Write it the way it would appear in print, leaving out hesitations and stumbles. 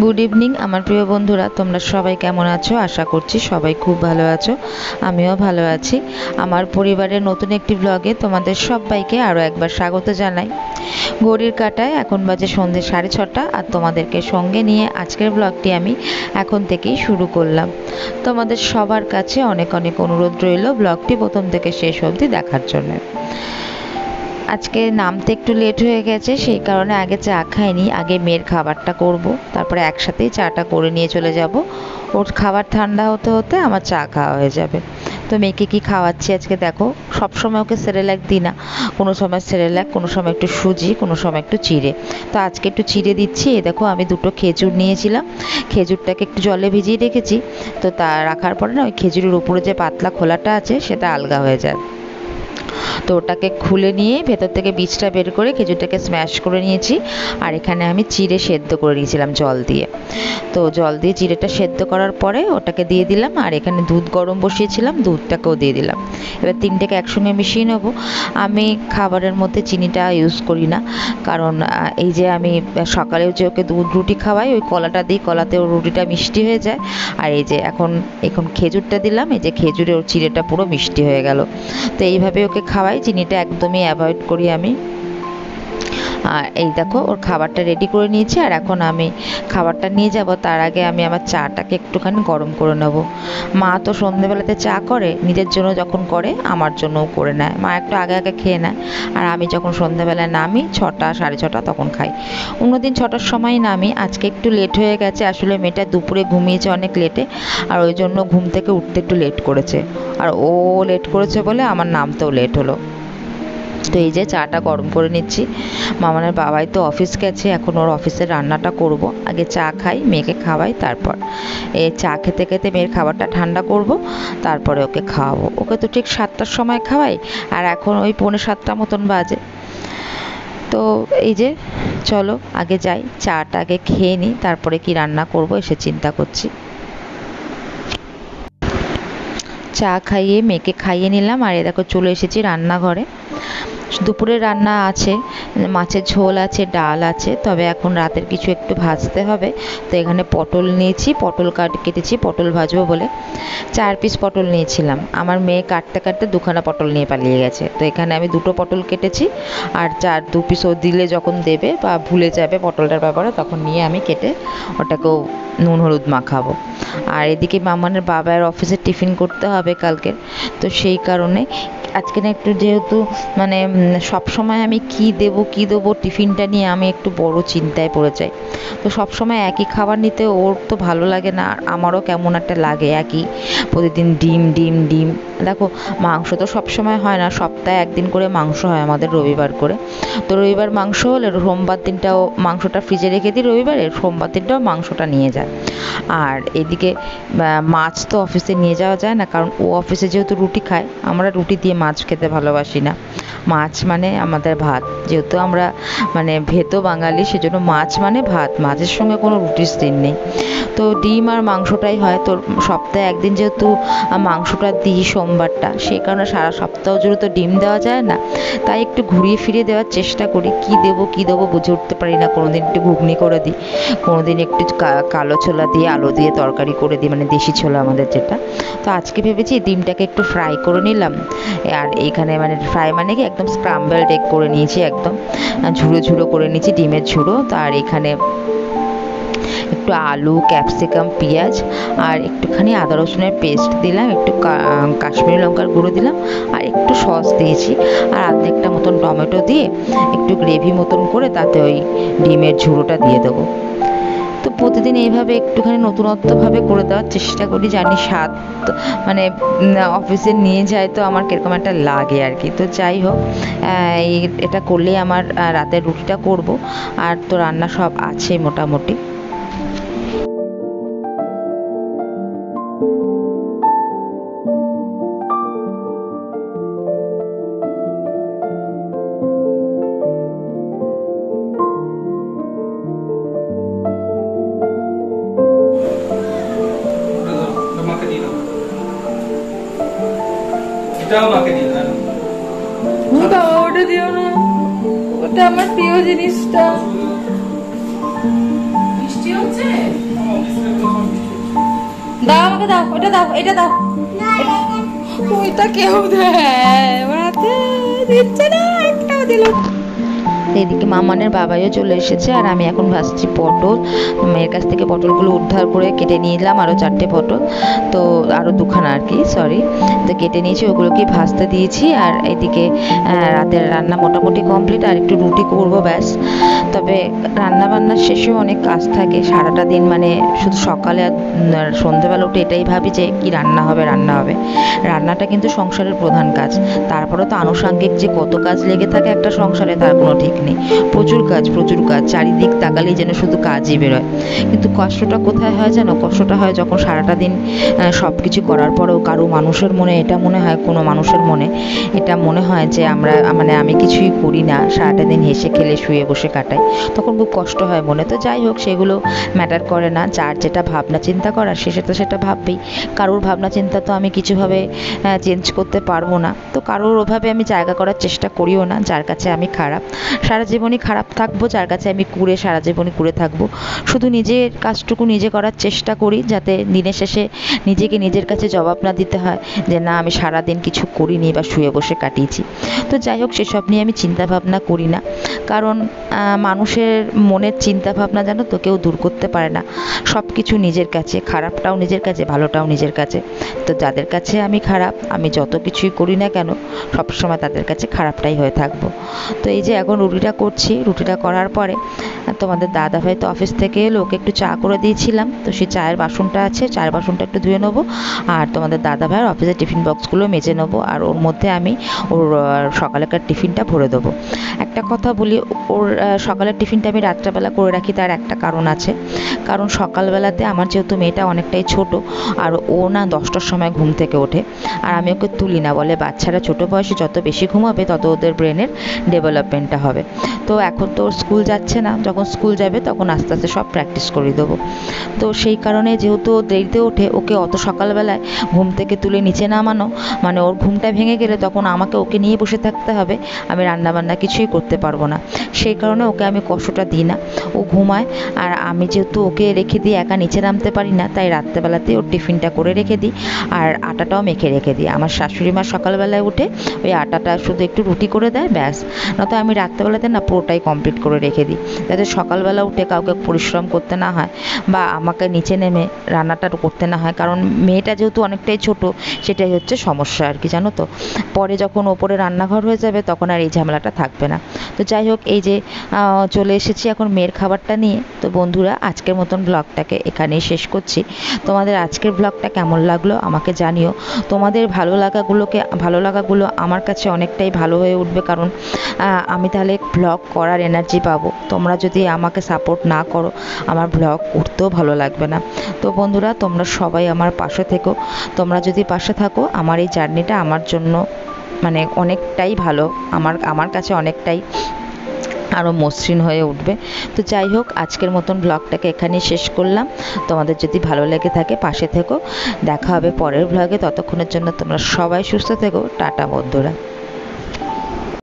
Good evening আমার প্রিয় বন্ধুরা, তোমরা সবাই কেমন আছো? আশা করছি সবাই খুব ভালো আছো। আমিও ভালো আছি। আমার পরিবারের নতুন একটি ব্লগে তোমাদের সবাইকে আরও একবার স্বাগত জানাই। ঘড়ির কাঁটায় এখন বাজে সন্ধ্যে 6:30 আর তোমাদেরকে সঙ্গে নিয়ে আজকের ব্লগটি আমি এখন থেকেই শুরু করলাম। তোমাদের সবার কাছে অনেক অনেক অনুরোধ রইল ব্লগটি প্রথম থেকে শেষ অবধি দেখার জন্য। আজকে নামতে একটু লেট হয়ে গেছে, সেই কারণে আগে চা খাইনি, আগে মেয়ের খাবারটা করব, তারপরে একসাথেই চাটা করে নিয়ে চলে যাব। ওর খাবার ঠান্ডা হতে হতে আমার চা খাওয়া হয়ে যাবে। তো মেয়েকে কি খাওয়াচ্ছি আজকে দেখো। সবসময় ওকে সেরেল্যাক দিই না, কোনো সময় সেরেল্যাক, কোনো সময় একটু সুজি, কোনো সময় একটু চিড়ে। তো আজকে একটু চিড়ে দিচ্ছি। এই দেখো আমি দুটো খেজুর নিয়েছিলাম, খেজুরটাকে একটু জলে ভিজিয়ে রেখেছি। তো তা রাখার পরে না ওই খেজুরের উপরে যে পাতলা খোলাটা আছে সেটা আলগা হয়ে যায়। তো ওটাকে খুলে নিয়ে ভেতর থেকে বীজটা বের করে খেজুরটাকে স্ম্যাশ করে নিয়েছি। আর এখানে আমি চিড়ে সেদ্ধ করে নিয়েছিলাম জল দিয়ে। তো জল দিয়ে চিড়েটা সেদ্ধ করার পরে ওটাকে দিয়ে দিলাম। আর এখানে দুধ গরম বসিয়েছিলাম, দুধটাকেও দিয়ে দিলাম। এবার তিনটেকে একসঙ্গে মিশিয়ে নেব। আমি খাবারের মধ্যে চিনিটা ইউজ করি না, কারণ এই যে আমি সকালেও যে ওকে দুধ রুটি খাওয়াই, ওই কলাটা দিই, কলাতে ওর রুটিটা মিষ্টি হয়ে যায়। আর এই যে এখন এখন খেজুরটা দিলাম, এই যে খেজুরে ওর চিড়েটা পুরো মিষ্টি হয়ে গেল। তো এইভাবে ওকে খাওয়াই, চিনিটা একদমই অ্যাভয়েড করি আমি। আর এই দেখো ওর খাবারটা রেডি করে নিয়েছি। আর এখন আমি খাবারটা নিয়ে যাব, তার আগে আমি আমার চাটাকে একটুখানি গরম করে নেব। মা তো সন্ধেবেলাতে চা করে, নিজের জন্য যখন করে আমার জন্যও করে নেয়। মা একটু আগে আগে খেয়ে নেয়, আর আমি যখন সন্ধেবেলায় নামি 6টা 6:30 তখন খাই। অন্যদিন 6টার সময় নামি, আজকে একটু লেট হয়ে গেছে। আসলে মেয়েটা দুপুরে ঘুমিয়েছে অনেক লেটে, আর ওই জন্য ঘুম থেকে উঠতে একটু লেট করেছে। আর ও লেট করেছে বলে আমার নামতেও লেট হলো। তো এই যে চাটা গরম করে নিচ্ছি। মামানের বাবাই তো অফিস গেছে, এখন ওর অফিসের রান্নাটা করব। আগে চা খাই, মেয়েকে খাওয়াই, তারপর এই চা খেতে খেতে মেয়ের খাবারটা ঠান্ডা করব, তারপরে ওকে খাওয়াবো। ওকে তো ঠিক 7টার সময় খাওয়াই, আর এখন ওই 6:45 মতন বাজে। তো এই যে চলো আগে যাই, চাটা আগে খেয়ে নিই, তারপরে কি রান্না করব এসে চিন্তা করছি। চা খাইয়ে মেয়েকে খাইয়ে নিলাম। আর এ দেখো চলে এসেছি রান্নাঘরে। দুপুরের রান্না আছে, মাছের ঝোল আছে, ডাল আছে, তবে এখন রাতের কিছু একটু ভাজতে হবে। তো এখানে পটল নিয়েছি, পটল কেটেছি পটল ভাজবো বলে। 4 পিস পটল নিয়েছিলাম, আমার মেয়ে কাটতে কাটতে 2খানা পটল নিয়ে পালিয়ে গেছে। তো এখানে আমি 2টো পটল কেটেছি, আর 2 পিস ও দিলে যখন দেবে বা ভুলে যাবে পটলটার ব্যাপারে, তখন নিয়ে আমি কেটে ওটাকেও নুন হলুদ মাখাবো। আর এদিকে মামানের বাবার অফিসে টিফিন করতে হবে কালকে, তো সেই কারণে আজকে না একটু যেহেতু মানে সব সময় আমি কি দেবো টিফিনটা নিয়ে আমি একটু বড় চিন্তায় পড়ে যাই। তো সব সময় একই খাবার নিতে ওর তো ভালো লাগে না, আর আমারও কেমন একটা লাগে একই প্রতিদিন ডিম ডিম ডিম। দেখো মাংস তো সব সময় হয় না, সপ্তাহে একদিন করে মাংস হয় আমাদের, রবিবার করে। তো রবিবার মাংস হলে সোমবার দিনটাও মাংসটা ফ্রিজে রেখে দিই, রবিবারে সোমবার দিনটাও মাংসটা নিয়ে যায়। আর এদিকে মাছ তো অফিসে নিয়ে যাওয়া যায় না, কারণ ও অফিসে যেহেতু রুটি খায়, আমরা রুটি দিয়ে মাছ খেতে ভালোবাসি না। মাছ মানে আমাদের ভাত, যেহেতু আমরা মানে ভেতো বাঙালি, সেজন্য মাছ মানে ভাত, মাছের সঙ্গে কোনো রুটির সিন নেই। তো ডিম আর মাংসটাই হয়। তো সপ্তাহে একদিন যেহেতু মাংসটা দিই সোমবারটা, সেই কারণে সারা সপ্তাহ জুড়ে তো ডিম দেওয়া যায় না, তাই একটু ঘুরিয়ে ফিরিয়ে দেওয়ার চেষ্টা করি। কি দেবো বুঝে উঠতে পারি না। কোনোদিন একটু ঘুগনি করে দিই, কোনোদিন একটু কালো ছোলা দিয়ে আলু দিয়ে তরকারি করে দিই, মানে দেশি ছোলা আমাদের যেটা। তো আজকে ভেবেছি ডিমটাকে একটু ফ্রাই করে নিলাম। আর এইখানে মানে ফ্রাই মানে কি একদম স্ক্রাম্বলড এগ করে নিয়েছি, একদম ঝুড়ো ঝুড়ো করে নিয়েছি ডিমের ঝুড়ো। তো আর এখানে একটু আলু, ক্যাপসিকাম, পেঁয়াজ আর একটুখানি আদা রসুনের পেস্ট দিলাম, একটু কাশ্মীরি লঙ্কার গুঁড়ো দিলাম, আর একটু সস দিয়েছি, আর অর্ধেকটা মতন টমেটো দিয়ে একটু গ্রেভি মতন করে তাতে ওই ডিমের ঝুড়োটা দিয়ে দেবো। তো প্রতিদিন এইভাবে একটুখানি নতুনত্বভাবে করে দেওয়ার চেষ্টা করি। জানি স্বাদ মানে অফিসে নিয়ে যায় তো আমার কীরকম একটা লাগে আর কি। তো যাই হোক, এটা করলেই আমার রাতের রুটিটা করব। আর তো রান্না সব আছে মোটামুটি। ওটা দিও না, ওটা আমার প্রিয় জিনিসটা। বৃষ্টি হচ্ছে। দাও আমাকে, দাও ওটা, দাও এটা, দাও ওইটা। কেউ দেয় দিচ্ছে না, একটাও দিল। এদিকে মামানের বাবাইও চলে এসেছে, আর আমি এখন ভাজছি পটল। মেয়ের কাছ থেকে পটলগুলো উদ্ধার করে কেটে নিলাম, আরও 4টে পটল, তো আরও 2খানা আর কি, সরি। তো কেটে নিয়েছি, ওগুলোকে ভাজতে দিয়েছি। আর এদিকে রাতের রান্না মোটামুটি কমপ্লিট, আর একটু রুটি করব ব্যাস। তবে রান্না বান্নার শেষেও অনেক কাজ থাকে সারাটা দিন, মানে শুধু সকালে আর সন্ধ্যেবেলা উঠে এটাই ভাবি যে কি রান্না হবে, রান্না হবে। রান্নাটা কিন্তু সংসারের প্রধান কাজ, তারপরে তো আনুষঙ্গিক যে কত কাজ লেগে থাকে একটা সংসারে তার কোনো ঠিক নেই। প্রচুর কাজ, প্রচুর কাজ, চারিদিক তাকালেই যেন শুধু কাজই বেরোয়। কিন্তু কষ্টটা কোথায় হয় জানো? কষ্টটা হয় যখন সারাটা দিন সব কিছু করার পরেও কারো মানুষের মনে এটা মনে হয়, কোনো মানুষের মনে এটা মনে হয় যে আমরা, মানে আমি কিছুই করি না, সারাটা দিন হেসে খেলে শুয়ে বসে কাটাই, তখন খুব কষ্ট হয় মনে। তো যাই হোক, সেগুলো ম্যাটার করে না, যার যেটা ভাবনা চিন্তা করার সে সেটা ভাববেই। কারোর ভাবনা চিন্তা তো আমি কিছুভাবে চেঞ্জ করতে পারবো না, তো কারোর ওভাবে আমি জায়গা করার চেষ্টা করিও না। যার কাছে আমি খারাপ, সারা জীবনই খারাপ থাকবো, যার কাছে আমি কুড়ে, সারা জীবনই কুড়ে থাকবো। শুধু নিজের কাজটুকু নিজে করার চেষ্টা করি, যাতে দিনের শেষে নিজেকে নিজের কাছে জবাব না দিতে হয় যে না আমি সারাদিন কিছু করিনি বা শুয়ে বসে কাটিয়েছি। তো যাই হোক, সেসব নিয়ে আমি চিন্তা ভাবনা করি না, কারণ মানুষের মনের চিন্তা ভাবনা জানো তো কেউ দূর করতে পারে না। সব কিছু নিজের কাছে, খারাপটাও নিজের কাছে, ভালোটাও নিজের কাছে। তো যাদের কাছে আমি খারাপ, আমি যত কিছুই করি না কেন সবসময় তাদের কাছে খারাপটাই হয়ে থাকবো। তো এই যে এখন রুটিটা করছি, রুটিটা করার পরে তোমাদের দাদাভাই তো অফিস থেকে এলো, ওকে একটু চা করে দিয়েছিলাম, তো সেই চায়ের বাসনটা আছে, চায়ের বাসনটা একটু ধুয়ে নেবো। আর তোমাদের দাদাভাইয়ের অফিসের টিফিন বক্সগুলো মেজে নেবো, আর ওর মধ্যে আমি ওর সকালেকার টিফিনটা ভরে দেবো। একটা কথা বলি, ওর সকালের টিফিনটা আমি রাত্রেবেলা করে রাখি, তার একটা কারণ আছে। কারণ সকালবেলাতে আমার যেহেতু মেয়েটা অনেকটাই ছোট, আর ও না 10টার সময় ঘুম থেকে ওঠে, আর আমি ওকে তুলি না, বলে বাচ্চারা ছোটো বয়সে যত বেশি ঘুমাবে তত ওদের ব্রেনের ডেভেলপমেন্টটা হবে। তো এখন তো ওর স্কুল যাচ্ছে না, যখন স্কুল যাবে তখন আস্তে আস্তে সব প্র্যাকটিস করে দেবো। তো সেই কারণে যেহেতু ও দেরিতে ওঠে, ওকে অত সকালবেলায় ঘুম থেকে তুলে নিচে নামানো মানে ওর ঘুমটা ভেঙে গেলে তখন আমাকে ওকে নিয়ে বসে থাকতে হবে, আমি রান্নাবান্না কিছুই করতে পারবো না। সেই কারণে ওকে আমি কষ্টটা দিই না, ও ঘুমায়। আর আমি যেহেতু ওকে রেখে দিই, একা নিচে নামতে পারি না, তাই রাত্রেবেলাতেই ওর টিফিনটা করে রেখে দিই, আর আটাটাও মেখে রেখে দিই। আমার শাশুড়ি মা সকালবেলায় উঠে ওই আটাটা শুধু একটু রুটি করে দেয়, ব্যাস। নয়তো আমি রাত্রেবেলাতে না পুরোটাই কমপ্লিট করে রেখে দিই, যাতে সকালবেলা উঠে কাউকে পরিশ্রম করতে না হয় বা আমাকে নিচে নেমে রান্নাটা করতে না হয়। কারণ মেয়েটা যেহেতু অনেকটাই ছোট, সেটাই হচ্ছে সমস্যা আর কি, জানো তো। পরে যখন ওপরে রান্নাঘর হয়ে যাবে তখন আর এই ঝামেলাটা থাকবে না। তো যাই হোক, এই যে চলে এসেছি এখন মেয়ের খাবারটা নিয়ে। তো বন্ধুরা, আজকের মতন ব্লগটাকে এখানেই শেষ করছি। তোমাদের আজকের ব্লগটা কেমন লাগলো আমাকে জানিও। তোমাদের ভালো লাগাগুলো আমার কাছে অনেকটাই ভালো হয়ে উঠবে, কারণ আমি তাহলে ব্লগ করার এনার্জি পাবো। তোমরা যদি আমাকে সাপোর্ট না করো, আমার ব্লগ করতেও ভালো লাগবে না। তো বন্ধুরা, তোমরা সবাই আমার পাশে থেকো। তোমরা যদি পাশে থাকো, আমার এই জার্নিটা আমার জন্য মানে অনেকটাই ভালো, আমার কাছে অনেকটাই আরও মসৃণ হয়ে উঠবে। তো যাই হোক, আজকের মতন ব্লগটাকে এখানেই শেষ করলাম। তোমাদের যদি ভালো লেগে থাকে পাশে থেকো, দেখা হবে পরের ব্লগে। ততক্ষণের জন্য তোমরা সবাই সুস্থ থেকো। টাটা বন্ধুরা।